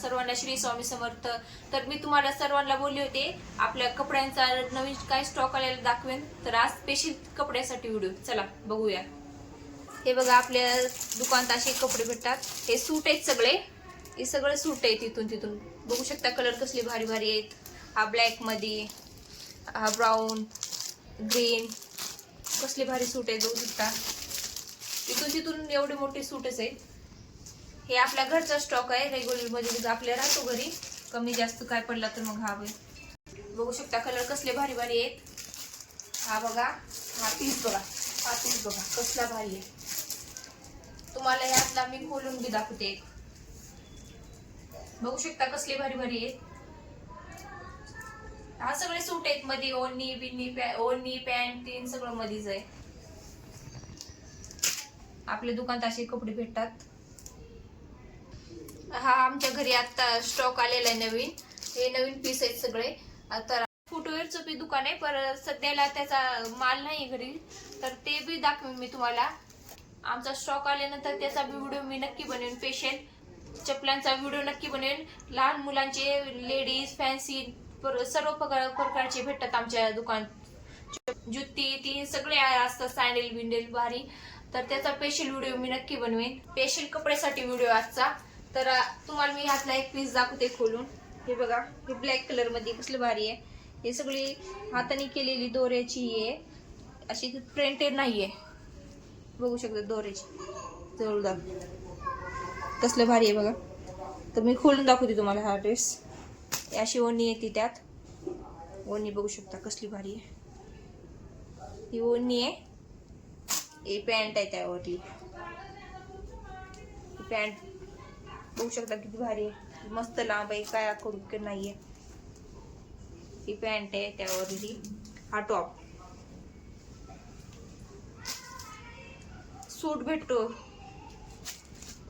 सर्वांना श्री स्वामी समर्थ. तर मी तुम्हाला सर्वांना बोलले होते आपल्या कपड्यांचा नवीन काय स्टॉक आलेला दाखवेन. तर आज स्पेशल कपड्यासाठी व्हिडिओ, चला बघूया. हे बघा, आपल्या दुकानात असे कपडे भेटतात. हे सूट आहेत सगळे, हे सगळे सूट आहेत. इथून तिथून बघू शकता कलर कसले भारी भारी आहेत. हा ब्लॅक मध्ये, हा ब्राऊन, ग्रीन, कसले भारी सूट आहेत बघू शकता. इथून तिथून एवढे मोठे सूटच आहेत. हे आपल्या घरचा स्टॉक आहे. रेग्युलर मध्ये आपल्या राहतो घरी, कमी जास्त काय पडला तर मग हा बघू शकता कलर कसले भारी भारी आहेत. हा बघा, हा पीस बघा, हा पीस बघा कसला भारी आहे. तुम्हाला यातला मी खोलून बी दाखवते. बघू शकता कसले भारी भारी आहेत. हा सगळे सूट आहेत. मध्ये ओढणी बिन्नी, ओढणी पॅन्ट तीन सगळं मध्येच आहे. आपल्या दुकानात असे कपडे भेटतात. हा आमच्या घरी आता स्टॉक आलेला आहे नवीन. हे नवीन पीस आहेत सगळे. तर फुटवेअरचं बी दुकान आहे, पण सध्याला त्याचा माल नाही घरी, तर ते बी दाखवेन मी तुम्हाला. आमचा स्टॉक आल्यानंतर त्याचा बी व्हिडिओ मी नक्की बनवेन. स्पेशल चपलांचा व्हिडिओ नक्की बनवेन. लहान मुलांचे, लेडीज, फॅन्सी सर्व प्रकारचे भेटतात आमच्या दुकानात. जुती ती सगळे असतात, सँडल बिंडल भारी. तर त्याचा स्पेशल व्हिडिओ मी नक्की बनवेन. स्पेशल कपड्यासाठी व्हिडिओ आजचा. तर तुम्हाला मी ह्यातला एक पीस दाखवते खोलून. हे बघा, हे ब्लॅक कलर मध्ये कसलं भारी आहे. हे सगळी हाताने केलेली दोऱ्याची आहे, अशी प्रिंटेड नाहीये. बघू शकता दोऱ्याची जवळदार कसलं भारी आहे बघा. तर मी खोलून दाखवते तुम्हाला हा ड्रेस. अशी ओढणी येते, त्यात ओढणी बघू शकता कसली भारी आहे. ही ओढणी आहे, ही पॅन्ट आहे त्यावरली. ही पॅन्ट बघू शकता किती भारी आहे, मस्त लांब आहे, काय आखूड नाहीये. ही पॅन्ट आहे त्यावरली. हा टॉप सूट भेटतो,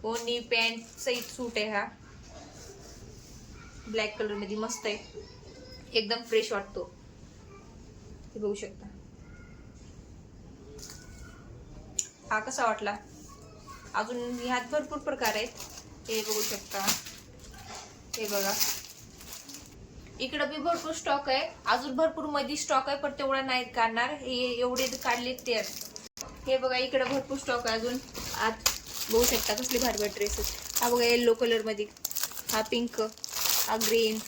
ओढणी पॅन्ट सहित सूट आहे. हा ब्लॅक कलर मध्ये मस्त आहे, एकदम फ्रेश वाटतो. हे बघू शकता. हा कसा वाटला. अजून ह्यात भरपूर प्रकार आहेत. हे बघू शकता. हे बघा, इकडं बी भरपूर स्टॉक आहे. अजून भरपूर मध्ये स्टॉक आहे, पण तेवढा नाही काढणार. हे एवढे काढले ते. हे बघा, इकडे भरपूर स्टॉक आहे अजून. आत बघू शकता कसले भारी भारी ड्रेसेस. हा बघा येलो कलर मध्ये, हा पिंक, हा ग्रीन.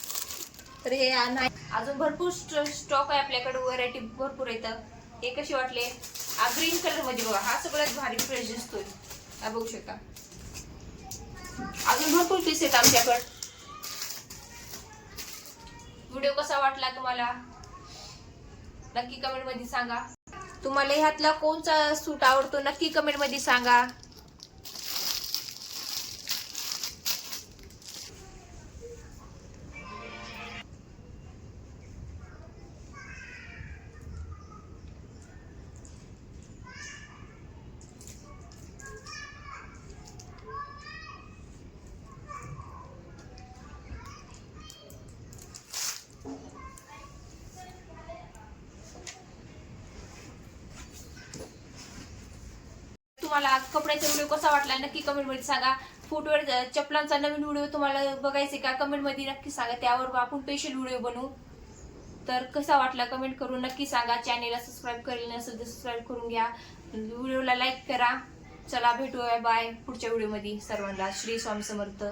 तर हे नाही, अजून भरपूर स्टॉक आहे आपल्याकडे. व्हरायटी भरपूर येतं. हे कसे वाटले. हा ग्रीन कलर मध्ये बघा, हा सगळ्यात भारी फ्रेश दिसतोय. हा बघू शकता. अजून भरपूर पीस आहेत आमच्याकडे. व्हिडिओ कसा वाटला तुम्हाला नक्की कमेंट मध्ये सांगा. तुम्हाला ह्यातला कोणता सूट आवडतो नक्की कमेंट मध्ये सांगा. तुम्हाला कपड्याचा व्हिडिओ कसा वाटला नक्की कमेंट मध्ये सांगा. फुटवेअर चपलांचा नवीन व्हिडिओ तुम्हाला बघायचे का कमेंट मध्ये नक्की सांगा. त्यावर आपण स्पेशल व्हिडिओ बनवू. तर कसा वाटला कमेंट करून नक्की सांगा. चॅनेलला सबस्क्राईब केलेलं नसेल तर सबस्क्राईब करून घ्या. व्हिडिओला लाईक करा. चला भेटूया, बाय पुढच्या व्हिडिओ मध्ये. सर्वांना श्री स्वामी समर्थ.